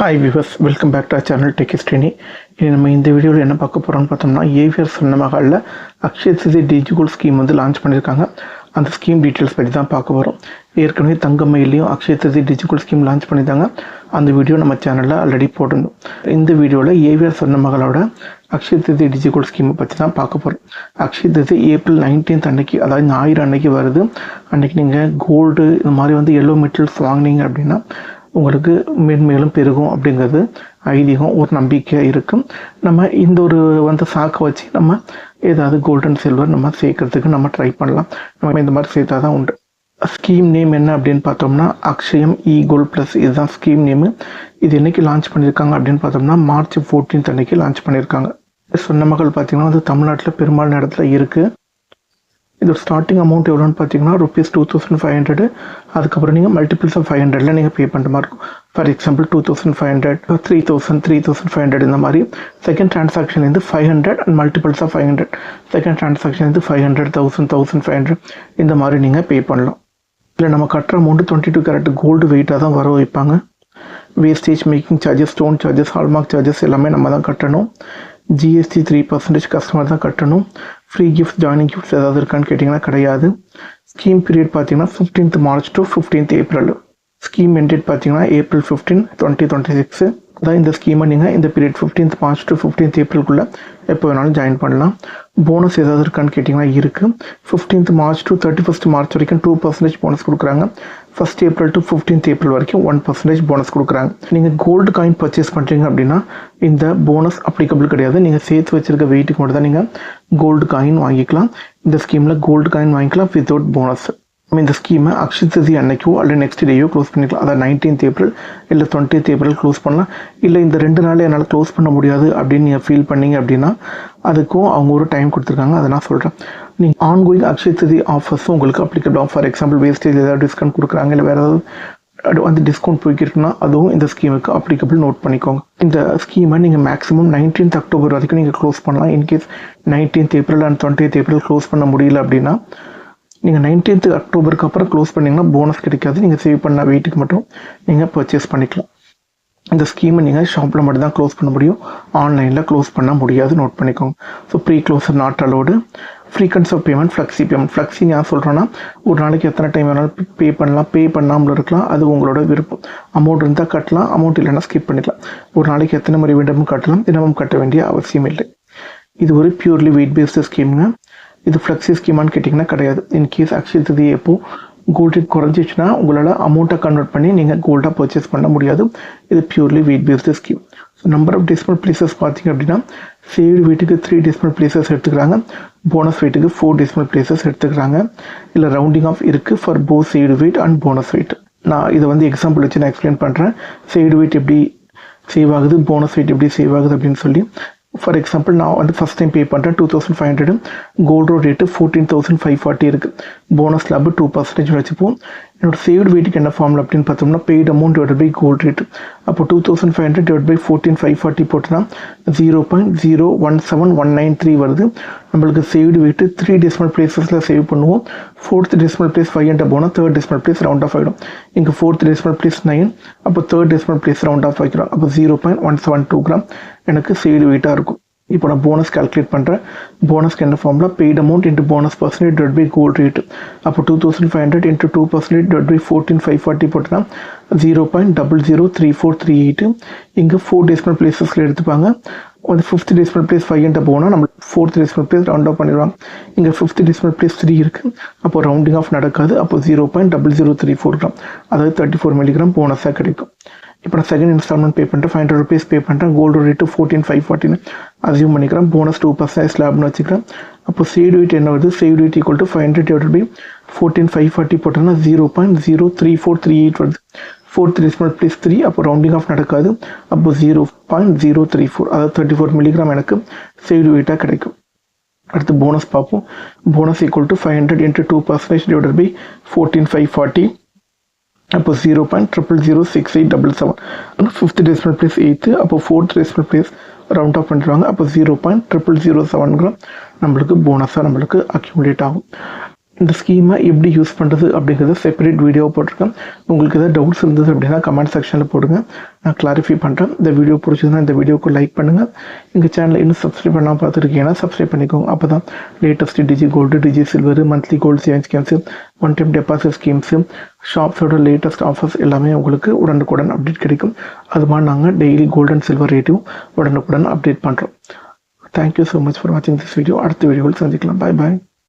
Hi viewers, welcome back to our channel Tech History. நம்ம இந்த வீடியோவில் என்ன பார்க்க போகிறோம்னு பார்த்தோம்னா ஏவிஆர் சொன்னமகளில் அக்ஷய திதி டிஜிகோல்ட் ஸ்கீம் வந்து லான்ச் பண்ணியிருக்காங்க. அந்த ஸ்கீம் டீட்டெயில்ஸ் பற்றி தான் பார்க்க போகிறோம். ஏற்கனவே தங்கமயிலையும் அக்ஷய திதி டிஜிகோல்ட் ஸ்கீம் லான்ச் பண்ணியிருந்தாங்க. அந்த வீடியோ நம்ம சேனலில் ஆல்ரெடி போட்டிருந்தோம். இந்த வீடியோவில் ஏவிஆர் சொன்னமகளோட அக்ஷய திதி டிஜிகோல்ட் ஸ்கீமை பற்றி தான் பார்க்க போகிறோம். அக்ஷய திதி April 19th அன்னைக்கு, அதாவது ஞாயிறு அன்னைக்கு வருது. அன்றைக்கி நீங்கள் கோல்டு இந்த மாதிரி வந்து எல்லோ மெட்டல்ஸ் வாங்கினீங்க அப்படின்னா உங்களுக்கு மேன்மேலும் பெருகும் அப்படிங்கிறது ஐதீகம், ஒரு நம்பிக்கை இருக்கும். நம்ம இந்த ஒரு வந்து சாக்கை வச்சு நம்ம ஏதாவது கோல்டன் சில்வர் நம்ம சேர்க்கறதுக்கு நம்ம ட்ரை பண்ணலாம். நம்ம இந்த மாதிரி சேர்த்தா தான் உண்டு. ஸ்கீம் நேம் என்ன அப்படின்னு பார்த்தோம்னா அக்ஷயம் கோல்ட் ப்ளஸ், இதுதான் ஸ்கீம் நேமு. இது என்னைக்கு லான்ச் பண்ணியிருக்காங்க அப்படின்னு பார்த்தோம்னா March 14th அன்னைக்கு லான்ச் பண்ணியிருக்காங்க. சொன்னமகள் பார்த்தீங்கன்னா வந்து தமிழ்நாட்டில் பெரும்பாலான இடத்துல இருக்குது. இதோட ஸ்டார்டிங் அமௌண்ட் எவ்வளோன்னு பார்த்தீங்கன்னா ₹2500. அதுக்கப்புறம் நீங்கள் மல்டிபிள்ஸ் ஆஃப் 500ல் நீங்கள் பே பண்ணுற மாதிரி இருக்கும். ஃபார் எக்ஸாம்பிள் 2500, 3000, 3500 இந்த மாதிரி. செகண்ட் ட்ரான்சாக்ஷன்லேருந்து 500 அண்ட் மல்டிபிள்ஸ் ஆஃப் 500. செகண்ட் ட்ரான்சாக்ஷன்லேருந்து 500, 1000, 1500 இந்த மாதிரி நீங்கள் பே பண்ணலாம். இல்லை நம்ம கட்டுற அமௌண்ட்டு 22 கேரட் கோல்டு வெயிட்டாக தான் வர வைப்பாங்க. Wastage, making charges, stone charges, hallmark charges எல்லாமே நம்ம தான் கட்டணும். ஜிஎஸ்டி 3% கஸ்டமர் தான் கட்டணும். ஃப்ரீ கிஃப்ட், ஜாயினிங் கிஃப்ட்ஸ் ஏதாவது இருக்கான்னு கேட்டிங்கன்னா கிடையாது. ஸ்கீம் பீரியட் பார்த்தீங்கன்னா 15th March to 15th April. Scheme ended பார்த்தீங்கன்னா April 15, 2026. அதான் இந்த ஸ்கீமை நீங்கள் இந்த period 15th March to 15th Aprilக்குள்ளே எப்போ வேணாலும் ஜாயின் பண்ணலாம். போனஸ் ஏதாவது இருக்கான்னு கேட்டிங்கன்னா இருக்குது. 15th March to 31st March வரைக்கும் 2% போனஸ் கொடுக்குறாங்க. 1st April to 15th April வரைக்கும் 1% போனஸ் கொடுக்குறாங்க. நீங்கள் கோல்டு காயின் பர்ச்சேஸ் பண்ணுறீங்க அப்படின்னா இந்த போனஸ் அப்ளிகபிள் கிடையாது. நீங்கள் சேர்த்து வச்சுருக்க வெயிட்டுக்கு மட்டும் தான் நீங்கள் கோல்டு காயின் வாங்கிக்கலாம். இந்த ஸ்கீமில் கோல்டு காயின் வாங்கிக்கலாம் வித்தவுட் போனஸ். இந்த ஸ்கீமை அக்ஷய திதி அன்னைக்கோ அல்ல நெக்ஸ்ட் டேயோ க்ளோஸ் பண்ணிக்கலாம். அதாவது 19th April இல்லை 20th April க்ளோஸ் பண்ணலாம். இல்லை இந்த 2 நாள் என்னால் க்ளோஸ் பண்ண முடியாது அப்படின்னு நீங்கள் ஃபீல் பண்ணீங்க அப்படின்னா அதுக்கும் அவங்க ஒரு டைம் கொடுத்துருக்காங்க. அதை நான் சொல்கிறேன். நீங்கள் ஆன்கோயிங் அக்ஷய திதி ஆஃபர்ஸும் உங்களுக்கு அப்ளிகபிள் ஆகும். ஃபார் எக்ஸாம்பிள் வேஸ்டேஜ் ஏதாவது டிஸ்கவுண்ட் கொடுக்குறாங்க, இல்லை வேறு ஏதாவது வந்து டிஸ்கவுண்ட் போய்க்கிட்டுனா அதுவும் இந்த ஸ்கீமுக்கு அப்ளிகபிள், நோட் பண்ணிக்கோங்க. இந்த ஸ்கீமை நீங்கள் மேக்ஸிமம் 19th October வரைக்கும் நீங்கள் க்ளோஸ் பண்ணலாம். In case 19th April and 20th April close பண்ண முடியல அப்படின்னா நீங்கள் 19th October அப்புறம் க்ளோஸ் பண்ணிங்கன்னா போனஸ் கிடைக்காது. நீங்கள் சேவ் பண்ண வெயிட்டுக்கு மட்டும் நீங்கள் பர்ச்சேஸ் பண்ணிக்கலாம். இந்த ஸ்கீமை நீங்கள் ஷாப்பில் மட்டும் தான் க்ளோஸ் பண்ண முடியும், ஆன்லைனில் க்ளோஸ் பண்ண முடியாது, நோட் பண்ணிக்கோங்க. So pre closure not allowed. Frequency of payment, flexi payment. Flexi நான் சொல்கிறேன்னா ஒரு நாளைக்கு எத்தனை டைம் வேணாலும் பே பண்ணலாம், பே பண்ணாமல் இருக்கலாம், அது உங்களோட விருப்பம். அமௌண்ட் இருந்தால் கட்டலாம், அமௌண்ட் இல்லைன்னா ஸ்கிப் பண்ணிக்கலாம். ஒரு நாளைக்கு எத்தனை முறை வேண்டும்னு கட்டலாம், தினமும் கட்ட வேண்டிய அவசியம் இல்லை. இது ஒரு பியூர்லி வெயிட் பேஸ்டு ஸ்கீமுங்க. இது ஃப்ளெக்ஸி ஸ்கீமான்னு கேட்டிங்கன்னா கிடையாது. இன்கேஸ் அக்ஷய திதி எப்போ கோல்ட் ரேட் குறைஞ்சிச்சுன்னா உங்களால் அமௌண்ட்டை கன்வெர்ட் பண்ணி நீங்கள் கோல்டாக பர்ச்சேஸ் பண்ண முடியாது. இது purely weight based scheme. So number of decimal places பார்த்தீங்க அப்படின்னா சேவ்டு வெயிட்டுக்கு 3 டெசிமல் பிளேசஸ் எடுத்துக்கிறாங்க. போனஸ் வெயிட்டுக்கு 4 டெசிமல் பிளேசஸ் எடுத்துக்கிறாங்க. இல்லை ரவுண்டிங் ஆஃப் இருக்குது for both saved weight and bonus weight. நான் இதை வந்து எக்ஸாம்பிள் வச்சு நான் எக்ஸ்பிளைன் பண்ணுறேன். சேவ்டு வெயிட் எப்படி சேவ் ஆகுது, போனஸ் வெயிட் எப்படி சேவ் ஆகுது அப்படின்னு சொல்லி. ஃபார் எக்ஸாம்பிள் நான் வந்து ஃபஸ்ட் டைம் பே பண்ணுறேன் 2500. கோல்டு ரேட்டு 14,540 இருக்குது. போனஸ் லாபு 2% வச்சுப்போம். என்னோட சேவ்டு வெயிட்டுக்கு என்ன ஃபார்முலா அப்படின்னு பார்த்தோம்னா paid amount divide by gold rate. அப்போ 2500 டிவைட் பை 14,540 போட்டோன்னா 0.017193 வருது. நம்மளுக்கு சேவ்டு வெயிட்டு 3 டெசிமல் பிளேசஸில் சேவ் பண்ணுவோம். 4th டெசிமல் பிளேஸ் 500 போனால் 3rd decimal place round of ஆகிடும். இங்கே 4th டெசிமல் பிளேஸ் 9, அப்போ 3rd decimal place round off ஆகிக்கிறோம். அப்போ 0.172 கிராம் எனக்கு சேவ்டு வெயிட்டாக இருக்கும். இப்போ நான் போனஸ் கால்குலேட் பண்ணுறேன். போனஸ்க்கு என்ன formula, paid amount into bonus percentage divide by gold rate. அப்போ 2500 இன்ட்டு 2% டிவைட் பை 14,540 போட்டோன்னா 0.003438. இங்கே 4 டெசிமல் பிளேசஸில் எடுத்துப்பாங்க. வந்து 5th டெசிமல் பிளேஸ் 500 போனால் நம்ம 4th decimal place round of பண்ணிடுவாங்க. இங்கே 5th டெசிமல் பிளேஸ் 3 இருக்குது. அப்போ ரவுண்டிங் ஆஃப் நடக்காது. அப்போ 0.0034 கிராம், அதாவது 34 மில்லிகிராம் போனஸாக கிடைக்கும். இப்போ நான் செகண்ட் இன்ஸ்டால்மெண்ட் பே பண்ணிட்டு ₹500 பே பண்ணுறேன். கோல்டு ரேட்டு 14,540 அசியூம் பண்ணிக்கிறேன். போனஸ் 2% ஸ்லாப்னு வச்சுக்கிறேன். அப்போ சேவ்டு வெயிட் என்ன வருது, saved weight equal to 500 divide by 14,540 போட்டோன்னா 0.03438 வருது. 4th டெசிமல் பிளேஸ் 3, அப்போ ரவுண்டிங் ஆஃப் நடக்காது. அப்போ 0.034, அதாவது 34 மில்லிகிராம் எனக்கு சேவ்டு வெயிட்டாக கிடைக்கும். அடுத்து போனஸ் பார்ப்போம். Bonus equal to 500 into 2% divide by 14,540. அப்போ 0.006877. ஆனால் 5th டெசிமல் பிளேஸ் 8, அப்போ 4th decimal place round of பண்ணிடுவாங்க. அப்போ 0.0007 கிராம் நம்மளுக்கு போனஸாக நம்மளுக்கு அக்யூமுலேட் ஆகும். இந்த ஸ்கீமை எப்படி யூஸ் பண்ணுறது அப்படிங்கிறத செப்பரேட் வீடியோ போட்டிருக்கேன். உங்களுக்கு எதாவது டவுட்ஸ் இருந்தது அப்படின்னா கமெண்ட் செக்ஷனில் போடுங்க, நான் கிளாரிஃபை பண்ணுறேன். இந்த வீடியோ பிடிச்சதுன்னா இந்த வீடியோக்கு லைக் பண்ணுங்கள். எங்கள் சேனலை இன்னும் சப்ஸ்கிரைப் பண்ணாமல் பார்த்துருக்கீங்கன்னா சப்ஸ்கிரைப் பண்ணிக்கோங்க. அப்போ தான் latest digi gold, digi silver, monthly gold savings schemes, one time deposit schemes, ஷாப்ஸோட லேட்டஸ்ட் ஆஃபர்ஸ் எல்லாமே உங்களுக்கு உடனுக்குடன் அப்டேட் கிடைக்கும். அது மாதிரி நாங்கள் டெய்லி கோல்டு அண்ட் சில்வர் ரேட்டையும் உடனுக்குடன் அப்டேட் பண்ணுறோம். தேங்க்யூ ஸோ மச் ஃபார் வாட்சிங் திஸ் வீடியோ. அடுத்த வீடியோவில் சந்திக்கலாம். பாய் பாய்.